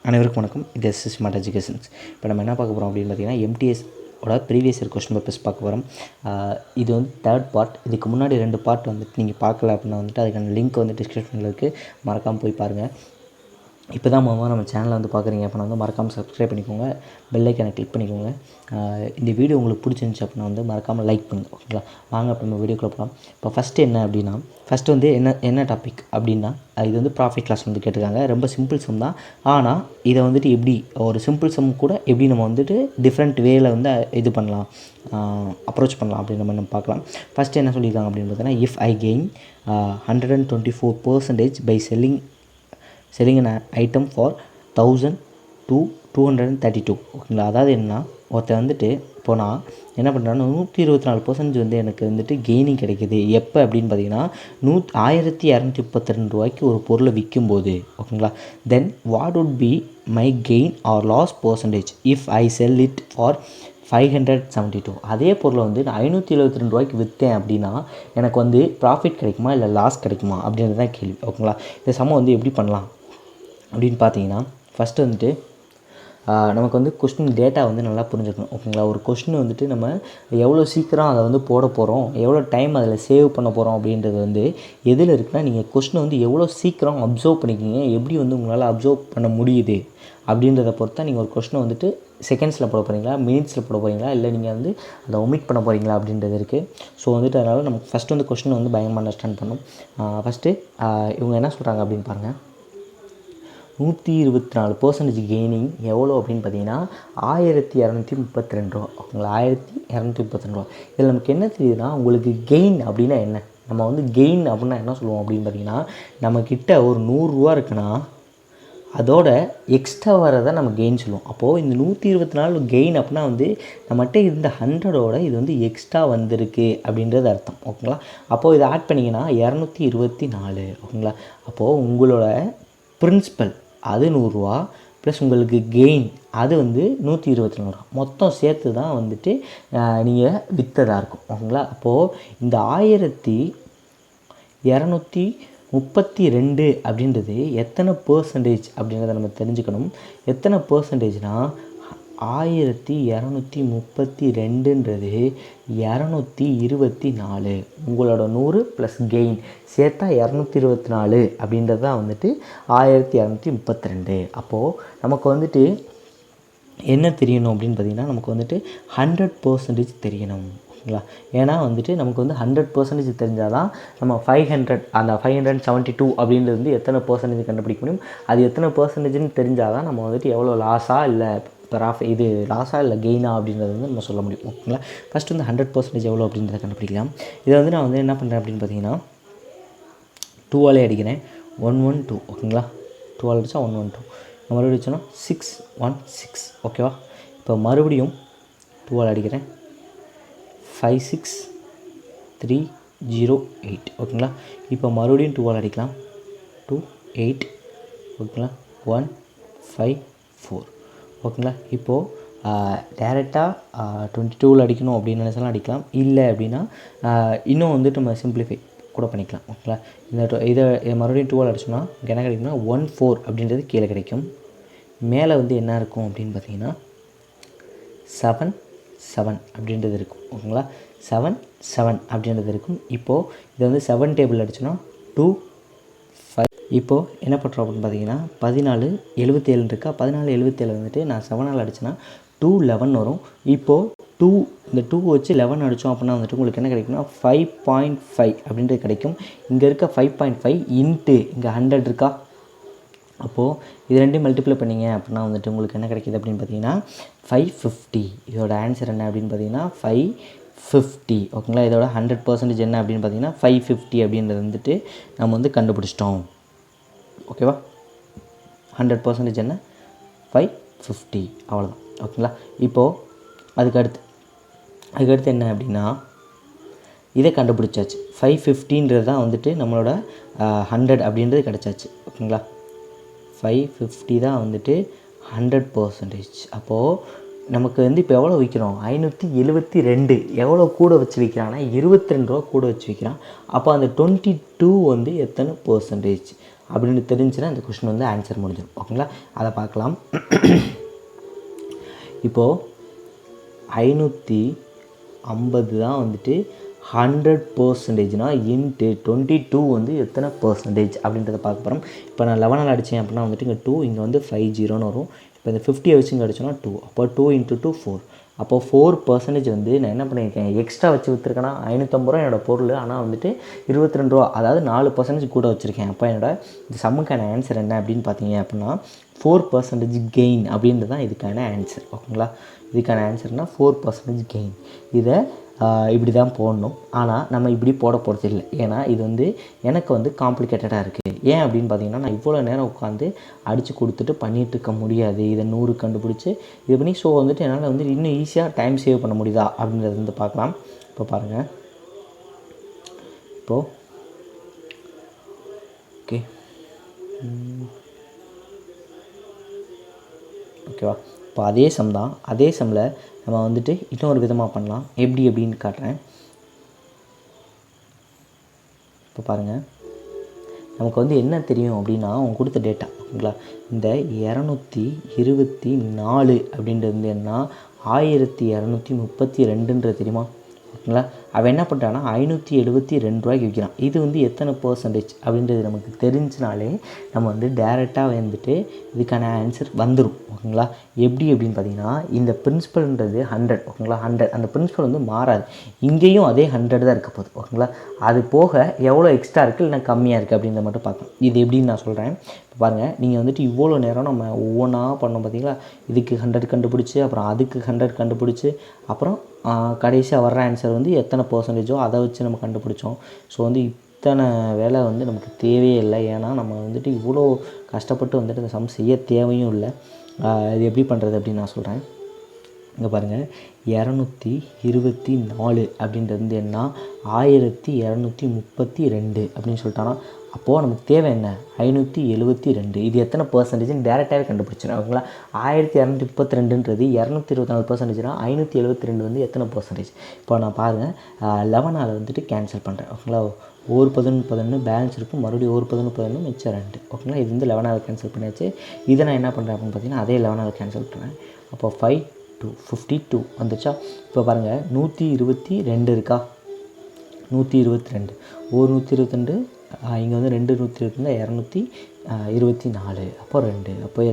அனைவருக்கும் வணக்கம். இது ஸ்மார்ட் எஜுகேஷன்ஸ். இப்போ நம்ம என்ன பார்க்க போகிறோம் அப்படின்னு பார்த்தீங்கன்னா, எம்டிஎஸோட ப்ரீவியஸ் இயர் கொஸ்டின் பேப்பர்ஸ் பார்க்க போகிறோம். இது வந்து தேர்ட் பார்ட். இதுக்கு முன்னாடி 2 பார்ட் வந்துட்டு நீங்கள் பார்க்கல அப்படின்னா வந்துட்டு அதுக்கான லிங்க் வந்து டிஸ்கிரிப்ஷனில் இருக்குது, மறக்காமல் போய் பாருங்கள். இப்போ தான் நம்ம சேனலை வந்து பார்க்குறீங்க அப்படின்னா வந்து மறக்காமல் சப்ஸ்கிரைப் பண்ணிக்கோங்க, பெல் ஐக்கானை கிளிக் பண்ணிக்கோங்க. இந்த வீடியோ உங்களுக்கு பிடிச்சிருந்துச்சி அப்படின்னா வந்து மறக்காமல் லைக் பண்ணுங்கள், ஓகேங்களா? வாங்க அப்போ நம்ம வீடியோக்குள்ள போகலாம். இப்போ ஃபஸ்ட்டு என்ன அப்படின்னா, ஃபஸ்ட்டு வந்து என்ன டாபிக் அப்படின்னா, இது வந்து ப்ராஃபிட் கிளாஸ் வந்து கேட்டிருக்காங்க. ரொம்ப சிம்பிள் சம் தான். ஆனால் இதை வந்துட்டு எப்படி ஒரு சிம்பிள் சம் கூட எப்படி நம்ம வந்துட்டு டிஃப்ரெண்ட் வேயில் வந்து இது பண்ணலாம், அப்ரோச் பண்ணலாம் அப்படின்னு நம்ம பார்க்கலாம். ஃபஸ்ட்டு என்ன சொல்லியிருக்காங்க அப்படின்னு பார்த்தீங்கன்னா, if I gain 124% by selling an item for 1000 to 232, ஓகேங்களா? அதாவது என்னன்னா, ஒருத்தர் வந்துட்டு இப்போ நான் என்ன பண்ணுறேன்னா 124% வந்து எனக்கு வந்துட்டு கெய்னிங் கிடைக்கிது. எப்போ அப்படின்னு பார்த்தீங்கன்னா 1232 ரூபாய்க்கு ஒரு பொருளை விற்கும்போது, ஓகேங்களா? Then what would be my gain or loss percentage if I sell it for 572. அதே பொருளை வந்து நான் 572 ரூபாய்க்கு விற்றேன் அப்படின்னா எனக்கு வந்து ப்ராஃபிட் கிடைக்குமா இல்லை லாஸ் கிடைக்குமா அப்படின்றது தான் கேள்வி, ஓகேங்களா? இந்த சம்ம வந்து எப்படி பண்ணலாம் அப்படின்னு பார்த்தீங்கன்னா, ஃபஸ்ட்டு வந்துட்டு நமக்கு வந்து கொஸ்டின் டேட்டா வந்து நல்லா புரிஞ்சுக்கணும், ஓகேங்களா? ஒரு கொஸ்டின் வந்துட்டு நம்ம எவ்வளோ சீக்கிரம் அதை வந்து போட போகிறோம், எவ்வளோ டைம் அதில் சேவ் பண்ண போகிறோம் அப்படின்றது வந்து எதில் இருக்குன்னா, நீங்கள் கொஸ்டினை வந்து எவ்வளோ சீக்கிரம் அப்சர்வ் பண்ணிக்கிங்க, எப்படி வந்து உங்களால் அப்சர்வ் பண்ண முடியுது அப்படின்றத பொறுத்தா நீங்கள் ஒரு கொஸ்டினை வந்துட்டு செகண்ட்ஸில் போட போகிறீங்களா, மினிட்ஸில் போட போகிறீங்களா, இல்லை நீங்கள் வந்து அதை ஒமிட் பண்ண போகிறீங்களா அப்படின்றது இருக்குது. ஸோ வந்துட்டு அதனால் நமக்கு ஃபஸ்ட்டு வந்து கொஸ்டினை வந்து பயங்கரமாக அண்டர்ஸ்டாண்ட் பண்ணணும். ஃபஸ்ட்டு இவங்க என்ன சொல்கிறாங்க அப்படின்னு பாருங்கள். 124% கெய்னிங் எவ்வளோ அப்படின்னு பார்த்தீங்கன்னா 1232 ரூபா, ஓகேங்களா? 1232 ரூபா. இதில் நமக்கு என்ன தெரியுதுன்னா, உங்களுக்கு கெயின் அப்படின்னா என்ன, நம்ம வந்து கெயின் அப்படின்னா என்ன சொல்லுவோம் அப்படின்னு பார்த்தீங்கன்னா, நம்மக்கிட்ட ஒரு 100 ரூபா இருக்குன்னா அதோட எக்ஸ்ட்ரா வரதை நம்ம கெயின் சொல்லுவோம். அப்போது இந்த 124 கெயின் அப்படின்னா வந்து நம்மகிட்ட இருந்த 100ஓட இது வந்து எக்ஸ்ட்ரா வந்திருக்கு அப்படின்றது அர்த்தம், ஓகேங்களா? அப்போது இதை ஆட் பண்ணிங்கன்னா 224, ஓகேங்களா? அப்போது உங்களோட பிரின்சிபல் அது 100 ரூபா ப்ளஸ் உங்களுக்கு கெயின் அது வந்து 124 ரூபா, மொத்தம் சேர்த்து தான் வந்துட்டு நீங்கள் விற்றதாக இருக்கும், ஓகேங்களா? அப்போது இந்த 1232 அப்படின்றது எத்தனை பர்சன்டேஜ் அப்படின்றத நம்ம தெரிஞ்சுக்கணும். எத்தனை பர்சன்டேஜ்னால் 1232ன்றது 224, உங்களோட 100 ப்ளஸ் கெயின் சேர்த்தா 224 அப்படின்றது தான் வந்துட்டு 1232. அப்போது நமக்கு வந்துட்டு என்ன தெரியணும் அப்படின்னு பார்த்திங்கன்னா, நமக்கு வந்துட்டு 100% தெரியணும், ஓகேங்களா? ஏன்னா வந்துட்டு நமக்கு வந்து 100% தெரிஞ்சால் தான் நம்ம 572 அப்படின்றது வந்து எத்தனை பர்சன்டேஜ் கண்டுபிடிக்க முடியும். அது எத்தனை பர்சன்டேஜ்னு தெரிஞ்சால் தான் நம்ம வந்துட்டு எவ்வளோ லாஸா இல்லை இது லாஸா இல்லை கெயினா அப்படின்றத வந்து நம்ம சொல்ல முடியும், ஓகேங்களா? ஃபஸ்ட்டு வந்து 100% எவ்வளோ அப்படின்றத கண்டுபிடிக்கலாம். இதை வந்து நான் வந்து என்ன பண்ணுறேன் அப்படின்னு பார்த்தீங்கன்னா 2ஆலே அடிக்கிறேன். 112, ஓகேங்களா? 2 அடித்தா 112, மறுபடியும் அடித்தோன்னா 616, ஓகேவா? இப்போ மறுபடியும் 2ஆல் அடிக்கிறேன். 56308, ஓகேங்களா? இப்போ மறுபடியும் 2ஆல் அடிக்கலாம். 28, ஓகேங்களா? 154, ஓகேங்களா? இப்போது டேரெக்டாக 22ல் அடிக்கணும் அப்படின்னு நினச்சாலும் அடிக்கலாம். இல்லை அப்படின்னா இன்னும் வந்துட்டு நம்ம சிம்பிளிஃபை கூட பண்ணிக்கலாம், ஓகேங்களா? இதை மறுபடியும் 2ஆல் அடிச்சோம்னா என்ன கிடைக்கும்னா 14 அப்படின்றது கீழே கிடைக்கும். மேலே வந்து என்ன இருக்கும் அப்படின்னு பார்த்தீங்கன்னா 7 அப்படின்றது இருக்கும், ஓகேங்களா? 7 அப்படின்றது இருக்கும். இப்போது இதை வந்து 7 டேபிள் அடிச்சோன்னா 2 5. இப்போது என்ன பண்ணுறோம் அப்படின்னு பார்த்தீங்கன்னா 1477 இருக்கா, 1477 வந்துட்டு நான் 7ஆல் அடிச்சேன்னா 211 வரும். இப்போது இந்த 2 வச்சு 11 அடித்தோம் அப்படின்னா வந்துட்டு உங்களுக்கு என்ன கிடைக்கும்னா 5.5 அப்படின்றது கிடைக்கும். இங்கே இருக்க 5.5 இன்ட்டு இங்கே 100 இருக்கா, அப்போது இது ரெண்டையும் மல்டிப்ளை பண்ணிங்க அப்படின்னா வந்துட்டு உங்களுக்கு என்ன கிடைக்கிது அப்படின்னு பார்த்தீங்கன்னா 550. இதோட ஆன்சர் என்ன அப்படின்னு பார்த்தீங்கன்னா 550, ஓகேங்களா? இதோட 100% என்ன அப்படின்னு பார்த்தீங்கன்னா 550 அப்படின்றது வந்துட்டு நம்ம வந்து கண்டுபிடிச்சிட்டோம், ஓகேவா? 100% என்ன 550, அவ்வளோதான், ஓகேங்களா? இப்போது அதுக்கடுத்து என்ன அப்படின்னா இதை கண்டுபிடிச்சாச்சு. 550ன்றது தான் வந்துட்டு நம்மளோட 100 அப்படின்றது கிடச்சாச்சு, ஓகேங்களா? 550 தான் வந்துட்டு 100%. அப்போது நமக்கு வந்து இப்போ எவ்வளோ விற்கிறோம், 572. எவ்வளோ கூட வச்சு விற்கிறான்னா 22 ரூபா கூட வச்சு விற்கிறான். அப்போ அந்த 22 வந்து எத்தனை பர்சன்டேஜ் அப்படின்னு தெரிஞ்சுன்னா இந்த கொஷின் வந்து ஆன்சர் முடிஞ்சிடும். ஓகேங்களா, அதை பார்க்கலாம். இப்போது 550 தான் வந்துட்டு 100%னா இன்ட்டு 22 வந்து எத்தனை பர்சன்டேஜ் அப்படின்றத பார்க்க போகிறோம். இப்போ நான் 11 அடித்தேன் அப்படின்னா வந்துட்டு இங்கே 2, இங்கே வந்து 50 வரும். இப்போ இந்த 50 வச்சு இங்கே அடிச்சோன்னா 2, அப்போ 2 × 2 4. அப்போது 4% வந்து நான் என்ன பண்ணியிருக்கேன், எக்ஸ்ட்ரா வச்சு விற்றுருக்கேன்னா 550 ரூபா என்னோடய பொருள், ஆனால் வந்துட்டு 22 ரூபா, அதாவது 4% கூட வச்சுருக்கேன். அப்போ என்னோட இந்த சம்முக்கான ஆன்சர் என்ன அப்படின்னு பார்த்தீங்க அப்படின்னா 4% கெயின் அப்படின்றது தான் இதுக்கான ஆன்சர். ஓகேங்களா, இதுக்கான ஆன்சர்னால் 4% கெயின். இதை இப்படி தான் போடணும். ஆனால் நம்ம இப்படி போட போகிறது இல்லை, ஏன்னா இது வந்து எனக்கு வந்து காம்ப்ளிகேட்டடாக இருக்குது. ஏன் அப்படின்னு பார்த்தீங்கன்னா நான் இவ்வளோ நேரம் உட்காந்து அடித்து கொடுத்துட்டு பண்ணிகிட்டு இருக்க முடியாது. இதை 100 கண்டுபிடிச்சி இது பண்ணி ஸோ வந்துட்டு என்னால் வந்து இன்னும் ஈஸியாக டைம் சேவ் பண்ண முடியுதா அப்படின்றத வந்து பார்க்கலாம். இப்போ பாருங்கள், இப்போது ஓகே ஓகேவா, இப்போ அதே சம் தான். அதே சம்மில் நம்ம வந்துட்டு இன்னொரு விதமாக பண்ணலாம். எப்படி அப்படின்னு காட்டுறேன். இப்போ பாருங்கள், நமக்கு வந்து என்ன தெரியும் அப்படின்னா அவங்க கொடுத்த டேட்டா. ஓகேங்களா, இந்த 224 அப்படின்றது வந்து என்ன 1232 தெரியுமா? ஓகேங்களா, அவன் என்ன பண்ணுறான்னா 572 ரூபாய்க்கு விற்கிறான். இது வந்து எத்தனை பர்சன்டேஜ் அப்படின்றது நமக்கு தெரிஞ்சினாலே நம்ம வந்து டேரெக்டாக வந்துட்டு இதுக்கான ஆன்சர் வந்துடும். ஓகேங்களா, எப்படி அப்படின்னு பார்த்தீங்கன்னா இந்த பிரின்சிபல்ன்றது 100. ஓகேங்களா, 100 அந்த பிரின்சிபல் வந்து மாறாது. இங்கேயும் அதே 100 தான் இருக்க போகுது. ஓகேங்களா, அது போக எவ்வளோ எக்ஸ்ட்ரா இருக்குது இல்லைனா கம்மியாக இருக்குது அப்படின்றத மட்டும் பார்க்கணும். இது எப்படின்னு நான் சொல்கிறேன். இப்போ பாருங்கள், நீங்கள் வந்துட்டு இவ்வளோ நேரம் நம்ம ஒவ்வொன்றா பண்ணோம் பார்த்தீங்களா, இதுக்கு 100 கண்டுபிடிச்சி, அப்புறம் அதுக்கு 100 கண்டுபிடிச்சி, அப்புறம் கடைசியாக வர்ற ஆன்சர் வந்து எத்தனை பர்சன்டேஜோ அதை வச்சு நம்ம கண்டுபிடிச்சோம். ஸோ வந்து இத்தனை வேலை வந்து நமக்கு தேவையே இல்லை, ஏன்னா நம்ம வந்துட்டு இவ்வளோ கஷ்டப்பட்டு வந்துட்டு இந்த சம் செய்ய தேவையும் இல்லை. இது எப்படி பண்ணுறது அப்படின்னு நான் சொல்கிறேன். இங்கே பாருங்கள், 224 அப்படின்றது வந்து என்ன 1232 அப்படின்னு சொல்லிட்டானா, அப்போது நமக்கு தேவை என்ன 572. இது எத்தனை பர்சன்டேஜ்னு டேரெக்டாகவே கண்டுபிடிச்சிடும். ஓகேங்களா, 1232ன்றது 224%. 572 வந்து எத்தனை பர்சன்டேஜ். இப்போ நான் பாருங்கள் 11ஆல் வந்துட்டு கேன்சல் பண்ணுறேன். ஓகேங்களா, ஒரு 11 பேலன்ஸ் இருக்கும், மறுபடியும் ஒரு 11 மிச்சம் 2. ஓகேங்களா, இது வந்து 11ஆல் கேன்சல் பண்ணியாச்சு. இதை நான் என்ன பண்ணுறேன் அப்படின்னு பார்த்தீங்கன்னா அதே 11ஆல் கேன்சல் பண்ணுறேன். அப்போ 5 2 52 வந்துச்சா. இப்போ பாருங்கள் 122 இருக்கா, 122 ஒரு 122, இங்கே வந்து 2 122 224, அப்போ 2, அப்போ இது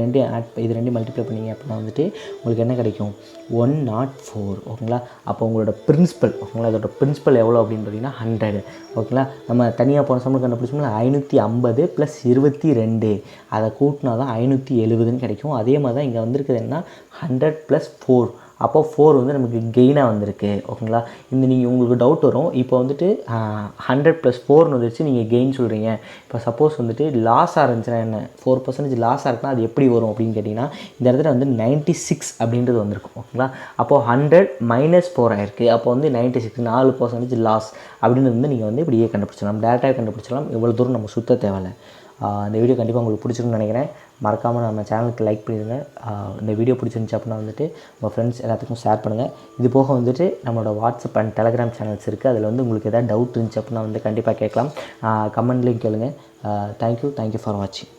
ரெண்டையும் மல்டிப்ளை பண்ணிங்க அப்படின்னா வந்துட்டு உங்களுக்கு என்ன கிடைக்கும் 104. ஓகேங்களா, அப்போ உங்களோட பிரின்சிபல். ஓகேங்களா, அதோட பிரின்சிபல் எவ்வளோ அப்படின்னு பார்த்தீங்கன்னா 100. ஓகேங்களா, நம்ம தனியாக போன சம்பளம் கண்டுபிடிச்சோம்னா 550 + 22 அதை கூட்டினா தான் 570ன்னு கிடைக்கும். அதே மாதிரி தான் இங்கே வந்திருக்குது என்ன 100 + 4, அப்போ 4 வந்து நமக்கு கெயினாக வந்திருக்கு. ஓகேங்களா, இந்த நீங்கள் உங்களுக்கு டவுட் வரும். இப்போ வந்துட்டு 100 + 4ன்னு வந்துருச்சு, நீங்கள் கெயின் சொல்கிறீங்க. இப்போ சப்போஸ் வந்துட்டு லாஸாக இருந்துச்சுன்னா என்ன 4% லாஸாக இருக்குன்னா அது எப்படி வரும் அப்படின்னு கேட்டிங்கன்னா இந்த இடத்துல வந்து 96 அப்படின்றது வந்திருக்கும். ஓகேங்களா, அப்போது 100 - 4 ஆயிருக்கு. அப்போ வந்து 96 4% லாஸ் அப்படின்னு வந்து நீங்கள் வந்து இப்படியே கண்டுபிடிச்சிடலாம், டேரெக்டாக கண்டுபிடிச்சிடலாம். இவ்வளோ தூரம் நம்ம சுத்த தேவையில்லை. இந்த வீடியோ கண்டிப்பாக உங்களுக்கு பிடிச்சிருக்குன்னு நினைக்கிறேன். மறக்காமல் நம்ம சேனலுக்கு லைக் பண்ணிடுங்க. இந்த வீடியோ பிடிச்சிருந்துச்சு அப்படின்னா வந்துட்டு உங்கள் ஃப்ரெண்ட்ஸ் எல்லாத்துக்கும் ஷேர் பண்ணுங்கள். இது போக வந்துட்டு நம்மளோட வாட்ஸ்அப் அண்ட் டெலகிராம் சேனல்ஸ் இருக்குது. அதில் வந்து உங்களுக்கு எதாவது டவுட் இருந்துச்சு அப்படின்னா வந்து கண்டிப்பாக கேட்கலாம். கமெண்ட்லேயும் கேளுங்கள். தேங்க்யூ ஃபார் வாட்சிங்.